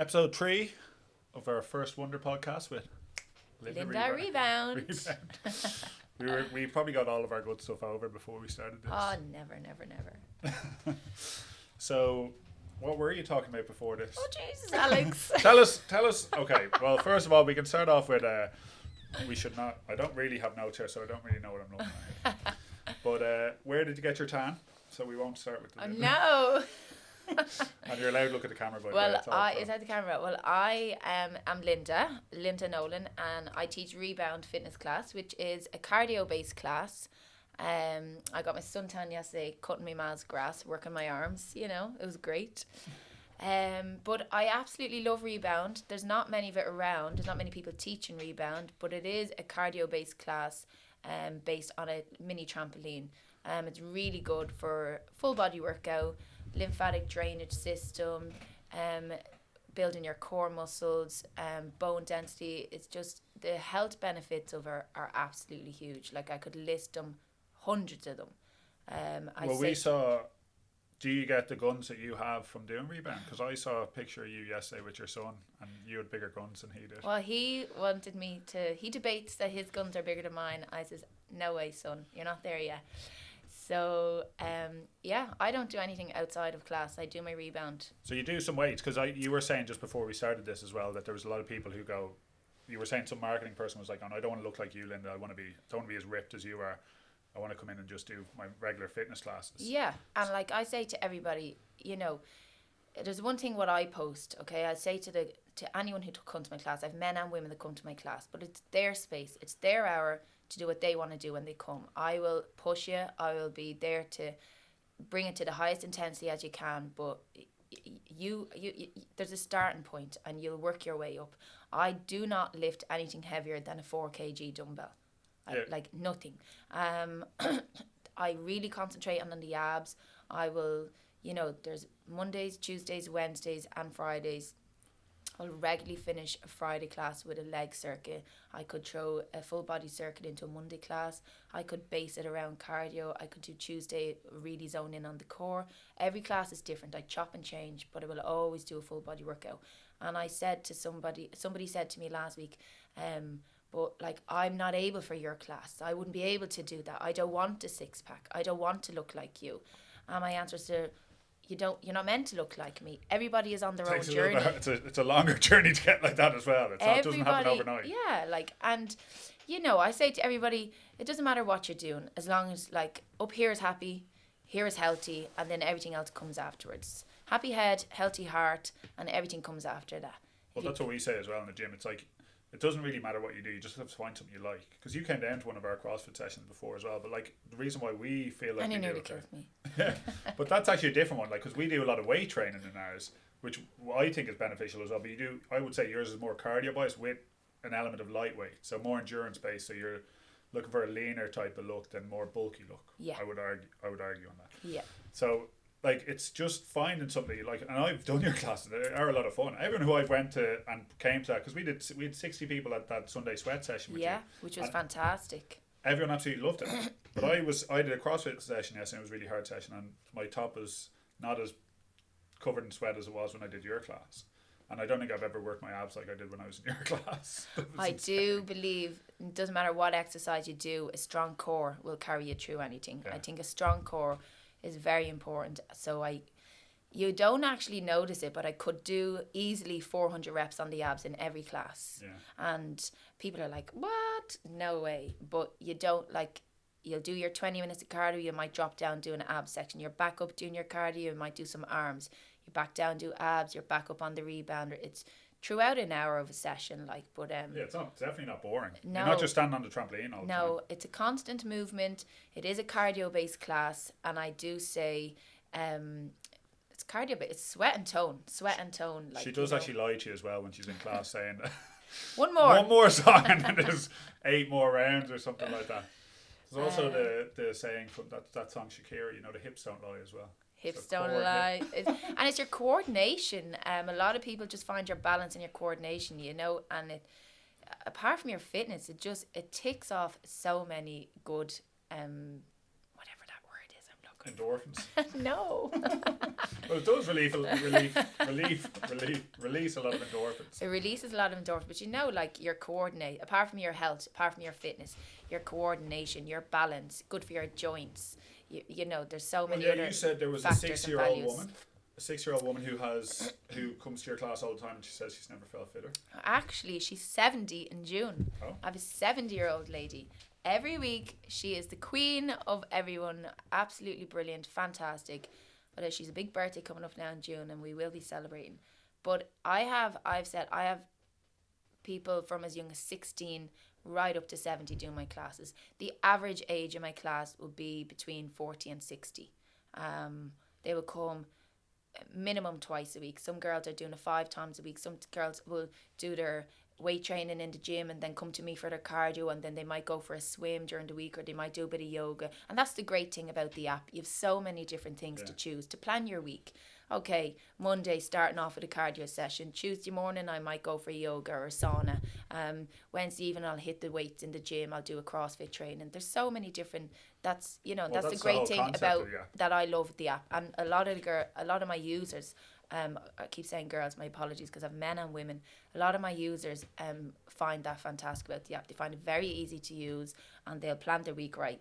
Episode 3 of our first Wunder podcast with Linda Rebound. Rebound. We probably got all of our good stuff over before we started this. Oh, never. So, what were you talking about before this? Oh, Jesus, Alex. Tell us. Okay, well, first of all, we can start off with, we should not, I don't really have notes here, so I don't really know what I'm looking at. But where did you get your tan? So we won't start with the No. And you're allowed to look at the camera, by the way. Well, is that the camera? Well, I am Linda Nolan, and I teach Rebound fitness class, which is a cardio-based class. I got my suntan yesterday, cutting my ma's grass, working my arms, it was great. But I absolutely love Rebound. There's not many of it around. There's not many people teaching Rebound, but it is a cardio-based class based on a mini trampoline. It's really good for full body workout, lymphatic drainage system, building your core muscles, bone density. It's just the health benefits of it are absolutely huge. Like, I could list them, hundreds of them. Do you get the guns that you have from doing Rebound? Because I saw a picture of you yesterday with your son, and you had bigger guns than he did. Well, he wanted me to. He debates that his guns are bigger than mine. I says, no way, son, you're not there yet. So, I don't do anything outside of class. I do my Rebound. So you do some weights, because you were saying just before we started this as well that there was a lot of people who go. You were saying some marketing person was like, "Oh, I don't want to look like you, Linda. I don't want to be as ripped as you are. I want to come in and just do my regular fitness classes." Yeah, and like I say to everybody, there's one thing what I post. Okay, I say to anyone who comes to my class, I have men and women that come to my class, but it's their space, it's their hour to do what they want to do when they come. I will push you. I will be there to bring it to the highest intensity as you can, but you there's a starting point and you'll work your way up. I do not lift anything heavier than a 4 kg dumbbell. Like nothing. I really concentrate on the abs. I will, there's Mondays, Tuesdays, Wednesdays and Fridays. I'll regularly finish a Friday class with a leg circuit. I could throw a full body circuit into a Monday class. I could base it around cardio. I could do Tuesday, really zone in on the core. Every class is different. I chop and change, but I will always do a full body workout. And I said to somebody said to me last week, but like, I'm not able for your class. I wouldn't be able to do that. I don't want a six pack. I don't want to look like you. And my answer is to, you're not meant to look like me. Everybody is on their own journey. It's a longer journey to get like that as well. It doesn't happen overnight. Yeah, and I say to everybody, it doesn't matter what you're doing, as long as like up here is happy, here is healthy, and then everything else comes afterwards. Happy head, healthy heart, and everything comes after that. Well, that's what we say as well in the gym. It's like, it doesn't really matter what you do. You just have to find something you like. Because you came down to one of our CrossFit sessions before as well. But like, the reason why we feel like and we you do nearly it, killed me. Yeah, but that's actually a different one. Like, because we do a lot of weight training in ours, which I think is beneficial as well. But I would say yours is more cardio based with an element of lightweight, so more endurance based. So you're looking for a leaner type of look than more bulky look. Yeah, I would argue on that. Yeah. So, like, it's just finding something like, and I've done your classes, they are a lot of fun. Everyone who I went to and came to that, because we had 60 people at that Sunday sweat session with you, which was fantastic. Everyone absolutely loved it. But I did a CrossFit session yesterday, and it was a really hard session, and my top was not as covered in sweat as it was when I did your class. And I don't think I've ever worked my abs like I did when I was in your class. I do believe it doesn't matter what exercise you do, a strong core will carry you through anything. Yeah. I think a strong core is very important. So you don't actually notice it, but I could do easily 400 reps on the abs in every class. Yeah. And people are like, what? No way. But you don't, like, you'll do your 20 minutes of cardio, you might drop down, do an abs section. You're back up doing your cardio, you might do some arms. You're back down, do abs, you're back up on the rebounder. It's throughout an hour of a session, like, but yeah, it's definitely not boring. No, you're not just standing on the trampoline all the time. No, it's a constant movement. It is a cardio based class, and I do say it's cardio, but it's sweat and tone. Like, she does actually lie to you as well when she's in class, saying one more song, and then there's 8 more rounds or something like that. There's also the saying from that song Shakira, the hips don't lie as well. Hips don't lie. And it's your coordination. A lot of people just find your balance and your coordination, and it, apart from your fitness, it ticks off so many good, whatever that word is I'm endorphins? No. Well, it does release a lot of endorphins. It releases a lot of endorphins, but you know, like your coordinate, apart from your health, apart from your fitness, your coordination, your balance, good for your joints. You know, there's so many other you said there was a factors and 6-year-old values. woman. A 6-year-old woman who comes to your class all the time and she says she's never felt fitter. Actually, she's 70 in June. Oh. I have a 70-year-old lady. Every week, she is the queen of everyone. Absolutely brilliant, fantastic. But she's a big birthday coming up now in June, and we will be celebrating. But I've said I have people from as young as 16 right up to 70 doing my classes. The average age in my class will be between 40 and 60. They will come minimum twice a week. Some girls are doing it 5 times a week. Some girls will do their weight training in the gym and then come to me for their cardio, and then they might go for a swim during the week, or they might do a bit of yoga. And that's the great thing about the app. You have so many different things to choose to plan your week. Okay, Monday starting off with a cardio session. Tuesday morning I might go for yoga or sauna. Wednesday evening I'll hit the weights in the gym. I'll do a CrossFit training. There's so many different. That's the great thing about that I love the app. And a lot of my users. I keep saying girls. My apologies, because I have men and women. A lot of my users find that fantastic about the app. They find it very easy to use, and they'll plan their week right.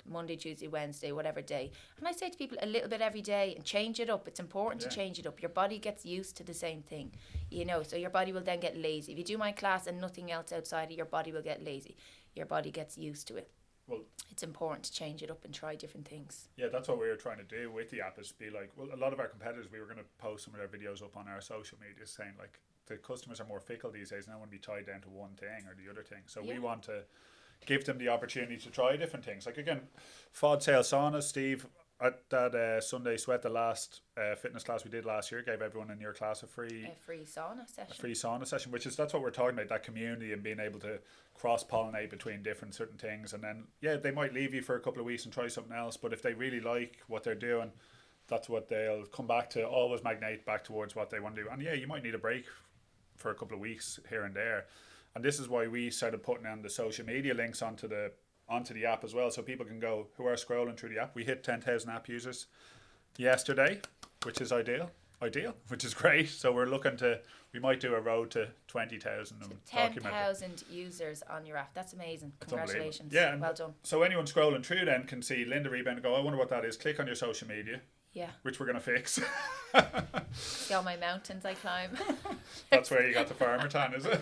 Monday, Tuesday, Wednesday, whatever day. And I say to people, a little bit every day, and change it up. It's important to change it up. Your body gets used to the same thing, you know, so your body will then get lazy. If you do my class and nothing else outside of your body will get lazy. Your body gets used to it. Well, it's important to change it up and try different things. Yeah, that's what we were trying to do with the app, is be like, well, a lot of our competitors, we were going to post some of their videos up on our social media saying, like, the customers are more fickle these days and they want to be tied down to one thing or the other thing. So we want to give them the opportunity to try different things. Like, again, FOD Sale Sauna, Steve, at that Sunday Sweat, the last fitness class we did last year, gave everyone in your class a free sauna session. A free sauna session, that's what we're talking about, that community and being able to cross-pollinate between different certain things. And then, they might leave you for a couple of weeks and try something else, but if they really like what they're doing, that's what they'll come back to, always magnate back towards what they want to do. And you might need a break for a couple of weeks here and there. And this is why we started putting on the social media links onto the app as well, so people can go, who are scrolling through the app. We hit 10,000 app users yesterday, which is ideal, which is great. So we might do a road to 20,000. 10,000 users on your app. That's amazing. Congratulations. Yeah, well done. So anyone scrolling through then can see Linda Rebound and go, I wonder what that is. Click on your social media. Yeah. Which we're going to fix. See all my mountains I climb. That's where you got the farmer tan, is it?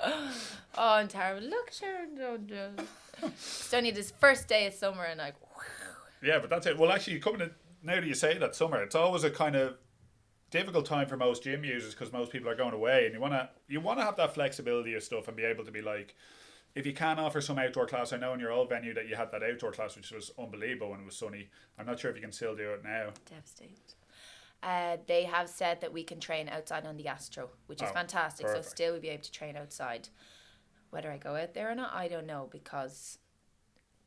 Oh, I'm terrible. Look, Sharon. It's only this first day of summer and like. Yeah, but that's it. Well, actually, now that you say that, summer, it's always a kind of difficult time for most gym users, because most people are going away, and you want to have that flexibility of stuff and be able to be like, if you can offer some outdoor class. I know in your old venue that you had that outdoor class, which was unbelievable when it was sunny. I'm not sure if you can still do it now. Devastated. They have said that we can train outside on the Astro, which is fantastic. Perfect. So still we'll be able to train outside. Whether I go out there or not, I don't know, because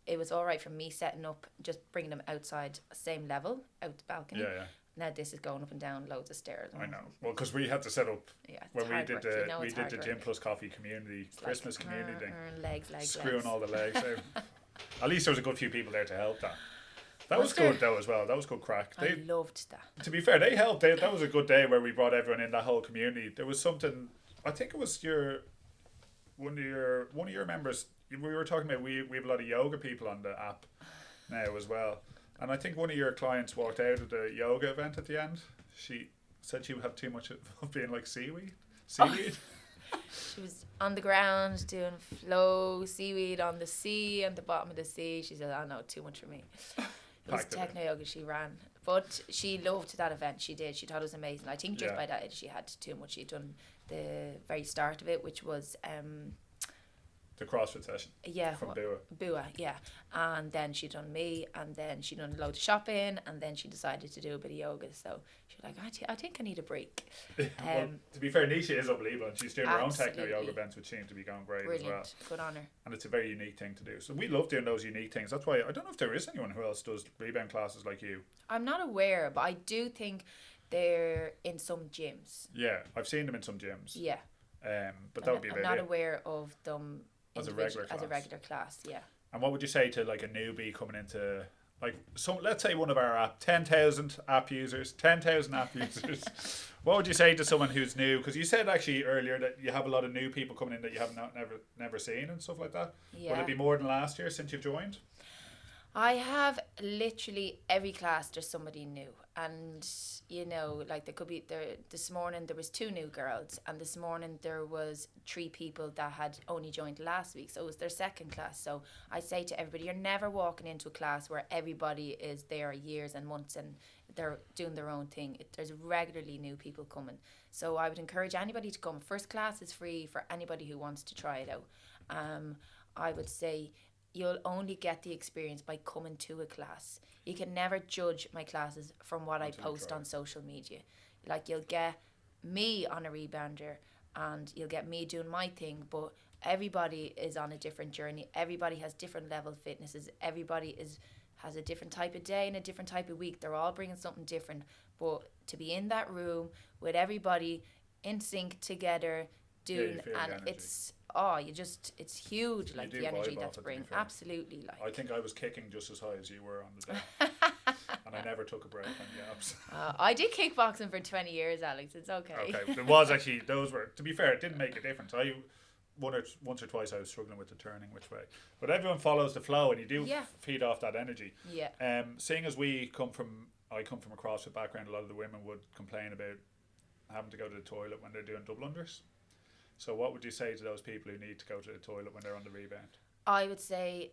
it was all right for me setting up, just bringing them outside, same level, out the balcony. Yeah. Now this is going up and down loads of stairs. I know. Well, because we had to set up when we did the Gym Plus Coffee community, Christmas community thing. Legs. Screwing all the legs out. At least there was a good few people there to help that. That was good though as well. That was good crack. I loved that. To be fair, they helped. That was a good day where we brought everyone in, that whole community. There was something. I think it was one of your members. We were talking about we have a lot of yoga people on the app now as well, and I think one of your clients walked out of the yoga event at the end. She said she would have too much of being like seaweed. She was on the ground doing flow seaweed on the sea, and the bottom of the sea. She said, "Oh no, too much for me." It was techno yoga she ran, but she loved that event. She did. She thought it was amazing. I think just by that age she had too much. She'd done the very start of it, which was the CrossFit session. Yeah, from Bua, yeah. And then she done me, and then she done a load of shopping, and then she decided to do a bit of yoga. So she's like, I think I need a break. Well, to be fair, Nisha is unbelievable, and she's doing her own techno yoga events, which seem to be going great. Brilliant. As well. Good on her. And it's a very unique thing to do. So we love doing those unique things. That's why I don't know if there is anyone who else does rebound classes like you. I'm not aware, but I do think they're in some gyms. Yeah, I've seen them in some gyms. Yeah. But that would be about it. I'm not aware of them as a regular class, yeah. And what would you say to like a newbie coming into like let's say one of our 10,000 app users, 10,000 app users. What would you say to someone who's new? Because you said actually earlier that you have a lot of new people coming in that you have never seen and stuff like that. Yeah. Will it be more than last year since you've joined? I have literally every class there's somebody new, and you know, like there could be this morning there was 2 new girls, and this morning there was 3 people that had only joined last week, so it was their second class. So I say to everybody, you're never walking into a class where everybody is there years and months and they're doing their own thing. There's regularly new people coming, so I would encourage anybody to come. First class is free for anybody who wants to try it out. I would say you'll only get the experience by coming to a class. You can never judge my classes from what I post on social media. Like, you'll get me on a rebounder and you'll get me doing my thing, but everybody is on a different journey. Everybody has different level of fitnesses. Everybody has a different type of day and a different type of week. They're all bringing something different. But to be in that room with everybody in sync together, doing, and it's it's huge, like the energy that's bring. Absolutely, like I think I was kicking just as high as you were on the day, and I never took a break on the abs. I did kickboxing for 20 years, Alex. It's okay. Okay, there was actually those were, to be fair, it didn't make a difference. Once or twice I was struggling with the turning which way, but everyone follows the flow, and you do feed off that energy. Yeah. Seeing as I come from a CrossFit background, a lot of the women would complain about having to go to the toilet when they're doing double unders. So what would you say to those people who need to go to the toilet when they're on the rebound? I would say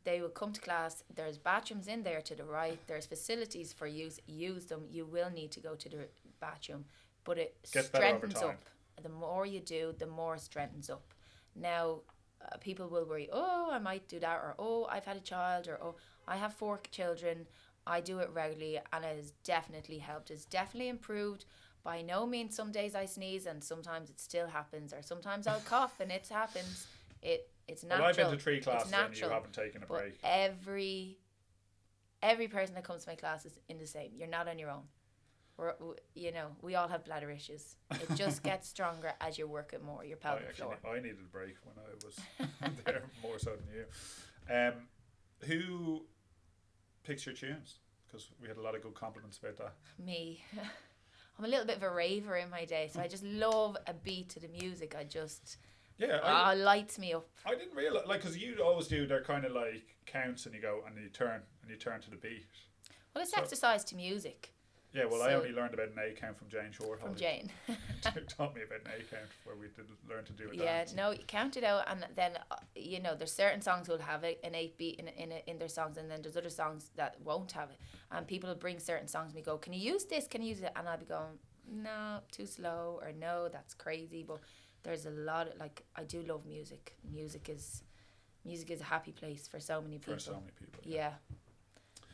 they will come to class. There's bathrooms in there to the right. There's facilities for use. Use them. You will need to go to the bathroom, but it strengthens up. The more you do, the more it strengthens up. Now, people will worry, oh, I might do that, or oh, I've had a child, or oh, I have 4 children. I do it regularly, and it has definitely helped. It's definitely improved. By no means, some days I sneeze and sometimes it still happens, or sometimes I'll cough and it happens. It's natural. Well, I've been to 3 classes and you haven't taken a break. Every person that comes to my class is in the same. You're not on your own. We all have bladder issues. It just gets stronger as you work it more, your pelvic floor. I needed a break when I was there, more so than you. Who picks your tunes? Because we had a lot of good compliments about that. Me. I'm a little bit of a raver in my day, so I just love a beat to the music. It lights me up. I didn't realize, like, because you always do. They're kind of like counts, and you go and you turn to the beat. Well, it's exercise to music. Yeah, well, I only learned about an A count from Jane Short. From Jane. Taught me about an A count where we did learn to do it. Yeah, no, you count it out, and then there's certain songs will have an 8 beat in their songs, and then there's other songs that won't have it. And people will bring certain songs and we go, can you use this? Can you use it? And I'll be going, no, too slow, or no, that's crazy. But there's a lot of, I do love music. Music is a happy place for so many people. For so many people. Yeah.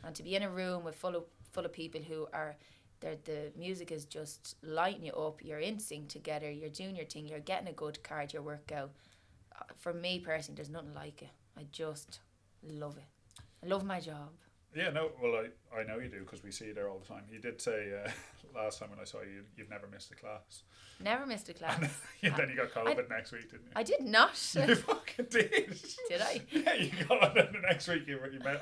And to be in a room with full of people who are, the music is just lighting you up. You're in sync together. You're doing your thing. You're getting a good cardio workout. For me personally, there's nothing like it. I just love it. I love my job. Yeah, no, well, I know you do, because we see you there all the time. You did say last time when I saw you, you've never missed a class. Never missed a class. And then you got COVID next week, didn't you? I did not. You fucking did. Did I? Yeah, you got it. And the next week,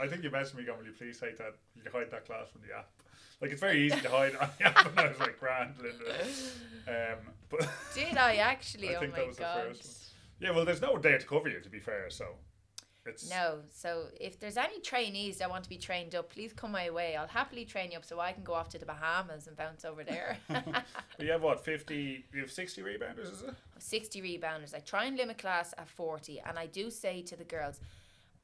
I think you messaged me going, will you please take that, you can hide that class from the app. Like, it's very easy to hide on the app, and I was like, grand, Linda. But did I actually? I think that was God. the first one. Yeah, well, there's no day to cover you, to be fair, so... No, so if there's any trainees that want to be trained up, please come my way. I'll happily train you up so I can go off to the Bahamas and bounce over there. You have what, 50, you have 60 rebounders, is it? 60 rebounders. I try and limit class at 40, and I do say to the girls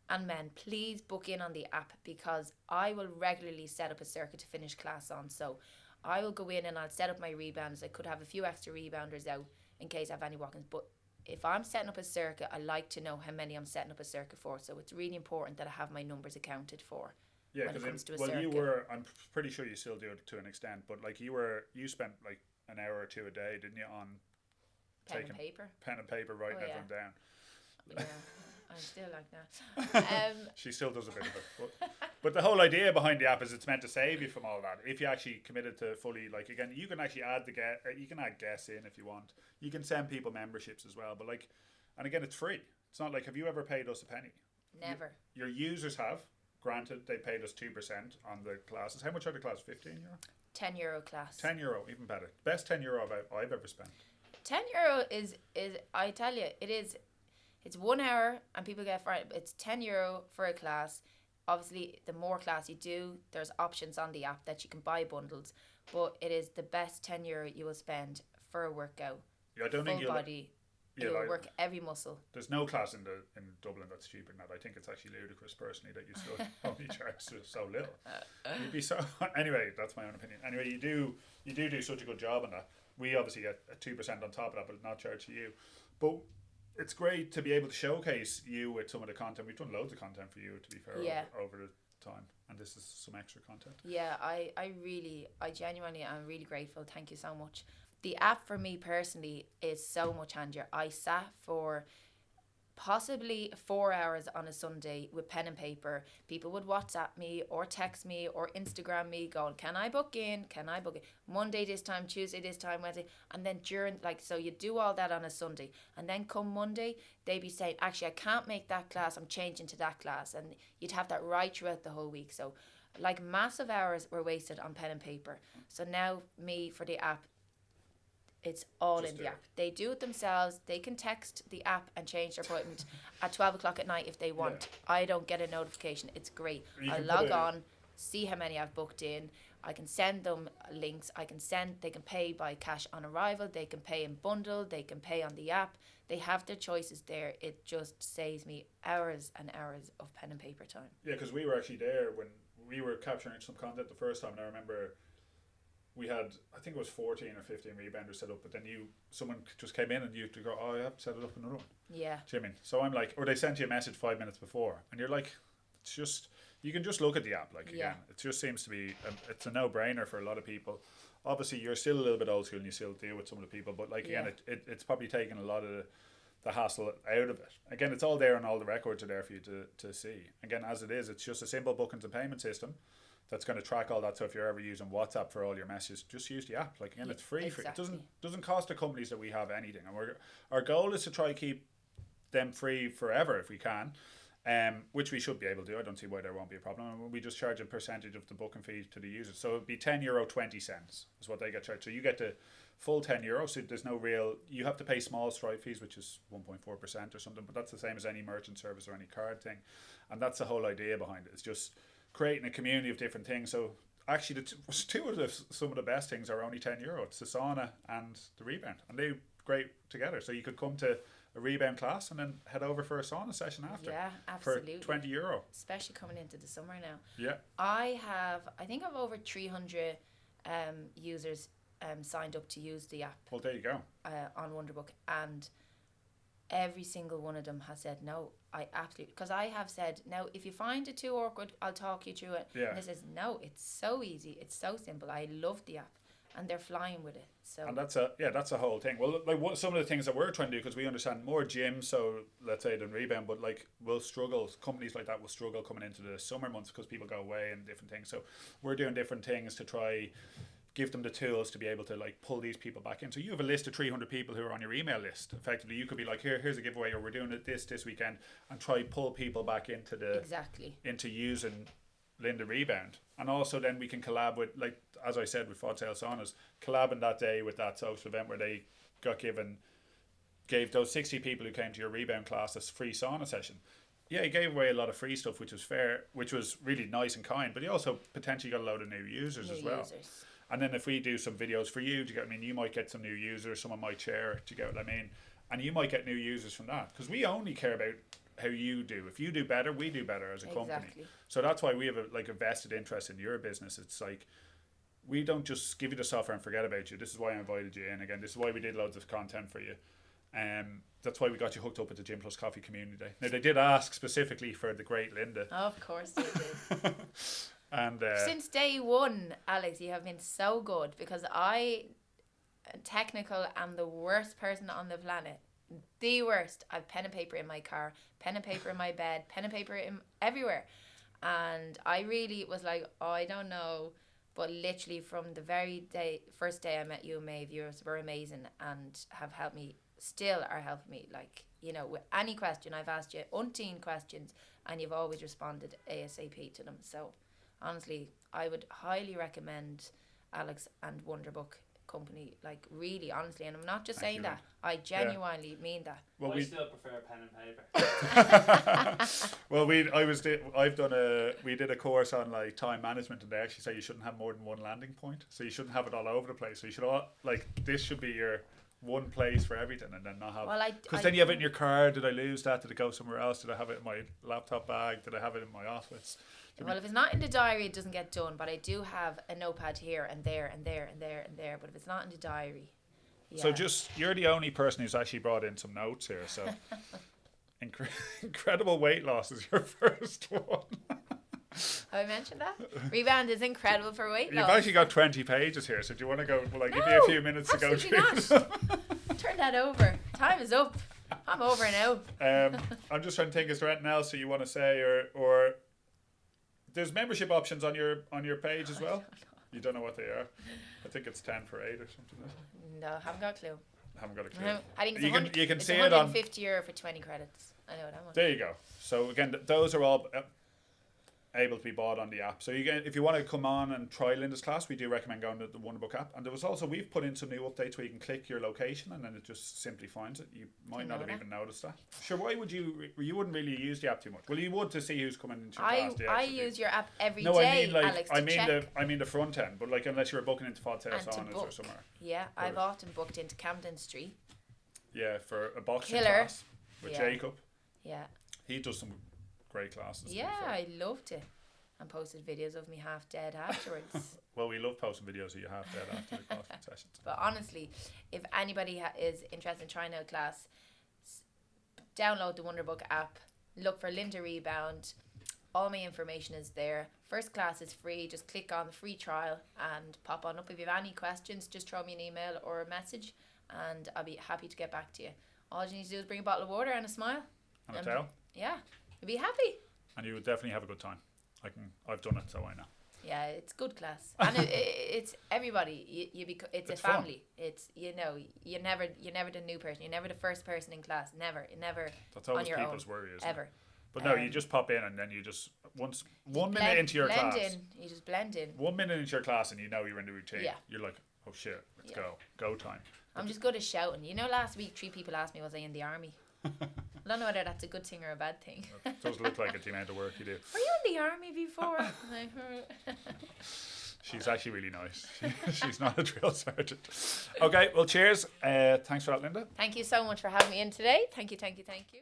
and men, please book in on the app, because I will regularly set up a circuit to finish class on. So I will go in and I'll set up my rebounders. I could have a few extra rebounders out in case I have any walk-ins, but if I'm setting up a circuit, I like to know how many I'm setting up a circuit for. So it's really important that I have my numbers accounted for. Yeah, because you were, I'm pretty sure you still do it to an extent, but like you spent like an hour or 2 a day, didn't you, on pen and paper, writing everyone down. Yeah, I'm still like that. She still does a bit of it. But the whole idea behind the app is it's meant to save you from all that. If you actually committed to fully, like, again, you can actually add you can add guests in if you want. You can send people memberships as well. But and again, it's free. It's not like, have you ever paid us a penny? Never. Your users have. Granted, they paid us 2% on the classes. How much are the classes? €15? €10 class. €10, even better. Best €10 I've ever spent. €10 is I tell you, it's 1 hour and people get for it. It's €10 for a class. Obviously, the more class you do, there's options on the app that you can buy bundles, but it is the best €10 you will spend for a workout. Yeah, I don't think full body. Yeah, You'll work every muscle. There's no class in Dublin that's cheaper than that. I think it's actually ludicrous, personally, that you still only charge so little. You'd be so. Anyway, that's my own opinion. Anyway, you do such a good job on that. We obviously get a 2% on top of that, but not charged to you. But it's great to be able to showcase you with some of the content. We've done loads of content for you, to be fair, over the time, and this is some extra content. Yeah, I genuinely am really grateful. Thank you so much. The app for me personally is so much handier. I sat for possibly 4 hours on a Sunday with pen and paper. People would WhatsApp me or text me or Instagram me going, can I book in? Monday this time, Tuesday this time, Wednesday. And then so you do all that on a Sunday. And then come Monday, they'd be saying, actually, I can't make that class. I'm changing to that class. And you'd have that right throughout the whole week. So massive hours were wasted on pen and paper. So now for the app, it's all in the app. They do it themselves. They can text the app and change their appointment at 12 o'clock at night if they want. Yeah. I don't get a notification. It's great. I log on, see how many I've booked in. I can send them links. They can pay by cash on arrival. They can pay in bundle. They can pay on the app. They have their choices there. It just saves me hours and hours of pen and paper time. Yeah, because we were actually there when we were capturing some content the first time, and I remember we had, I think it was 14 or 15 rebounders set up, but then someone just came in and you have to go, I have to set it up another one. Yeah. Do you know what I mean? So I'm like, or they sent you a message 5 minutes before, and you're like, it's just, you can just look at the app, again. It just seems to be, it's a no-brainer for a lot of people. Obviously, you're still a little bit old school and you still deal with some of the people, but again, it's probably taken a lot of the hassle out of it. Again, it's all there and all the records are there for you to see. Again, as it is, it's just a simple bookings and payment system that's going to track all that. So if you're ever using WhatsApp for all your messages, just use the app. Again, it's free. Exactly. It doesn't cost the companies that we have anything, and our goal is to try to keep them free forever if we can, which we should be able to do. I don't see why there won't be a problem. We just charge a percentage of the booking fee to the users, so it'd be €10.20 is what they get charged. So you get the full €10. So there's no real. You have to pay small Stripe fees, which is 1.4% or something, but that's the same as any merchant service or any card thing, and that's the whole idea behind it. It's just creating a community of different things. So actually, some of the best things are only €10. It's the sauna and the rebound, and they're great together. So you could come to a rebound class and then head over for a sauna session after. Yeah, absolutely. For €20. Especially coming into the summer now. Yeah. I think I've over 300 users signed up to use the app. Well, there you go. On Wonderbook, and every single one of them has said no. I absolutely, because I have said, now if you find it too awkward, I'll talk you through it. Yeah. And they says no, it's so easy, it's so simple. I love the app, and they're flying with it. So. And that's a whole thing. Well, some of the things that we're trying to do, because we understand more gyms, so let's say than rebound, but we'll struggle. Companies like that will struggle coming into the summer months because people go away and different things. So we're doing different things to try give them the tools to be able to pull these people back in. So you have a list of 300 people who are on your email list. Effectively, you could be like, here's a giveaway, or we're doing it this weekend, and try pull people back into into using Linda Rebound. And also then we can collab with, as I said, with Fod Sale Saunas, collabing that day with that social event where they gave those 60 people who came to your rebound class a free sauna session. Yeah, he gave away a lot of free stuff, which was fair, which was really nice and kind, but he also potentially got a load of new users as well. And then if we do some videos for you, you might get some new users, someone might share it, do you get what I mean? And you might get new users from that, because we only care about how you do. If you do better, we do better as a company. So that's why we have a vested interest in your business. It's we don't just give you the software and forget about you. This is why I invited you in again. This is why we did loads of content for you. That's why we got you hooked up with the Gym Plus Coffee Community Day. Now, they did ask specifically for the great Linda. Of course they did. And since day one, Alex, you have been so good, because I am the worst person on the planet. The worst. I have pen and paper in my car, pen and paper in my bed, pen and paper everywhere. And I really was like, I don't know. But literally from the first day I met you and Maeve, you were amazing and have helped me, still are helping me. Like, you know, with any question, I've asked you umpteen questions and you've always responded ASAP to them. So honestly, I would highly recommend Alex and Wunder Book Company, like really, honestly, and I'm not just saying that. I genuinely mean that. Well, I still prefer pen and paper. Well, we did a course on like time management, and they actually say you shouldn't have more than one landing point, so you shouldn't have it all over the place. So you should this should be your one place for everything, and then not have. Well, because then you have it in your car. Did I lose that? Did it go somewhere else? Did I have it in my laptop bag? Did I have it in my office? Well, if it's not in the diary, it doesn't get done. But I do have a notepad here and there and there and there and there. But if it's not in the diary, yeah. So you're the only person who's actually brought in some notes here. So incredible weight loss is your first one. Have I mentioned that? Rebound is incredible for weight loss. You've actually got 20 pages here. So do you want to go? Will I give you a few minutes to go through? Turn that over. Time is up. I'm over now. I'm just trying to think. Is there anything else that you want to say, or there's membership options on your page as well? You don't know what they are? I think it's 10 for 8 or something. No, haven't got a clue. Haven't got a clue. I think it's you can it's see it on €150 for 20 credits. I know that one. There you go. So again, those are all able to be bought on the app. So if you want to come on and try Linda's class, we do recommend going to the Wonderbook app. And there was also, we've put in some new updates where you can click your location and then it just simply finds it. You might not have even noticed that. Sure, why would you wouldn't really use the app too much? Well, you would to see who's coming into your class. I use your app every day, Alex, I mean the front end, but like unless you're booking into Fodtest or somewhere. Yeah, I've often booked into Camden Street. Yeah, for a boxing class with Jacob. Yeah. He does some great classes. Yeah, I loved it. And posted videos of me half dead afterwards. Well, we love posting videos of you half dead after the CrossFit sessions. But honestly, if anybody is interested in trying out a class, download the Wonderbook app, look for Linda Rebound. All my information is there. First class is free. Just click on the free trial and pop on up. If you have any questions, just throw me an email or a message and I'll be happy to get back to you. All you need to do is bring a bottle of water and a smile. And a towel. Yeah, you'll be happy. And you would definitely have a good time. I've done it, so I know. Yeah, it's good class, and it's everybody. It's a family. Fun. It's you're never the new person. You're never the first person in class. Never. That's always on your people's own, worry, isn't ever. It? But no, you just pop in and then you just one minute into your class. You just blend in. 1 minute into your class and you know you're in the routine. Yeah. You're like, oh shit, let's go time. I'm just good at shouting. Last week 3 people asked me was I in the army. I don't know whether that's a good thing or a bad thing. It does look like it, the amount of work you do. Were you in the army before? She's actually really nice. She's not a drill sergeant. Okay, well, cheers. Thanks for that, Linda. Thank you so much for having me in today. Thank you.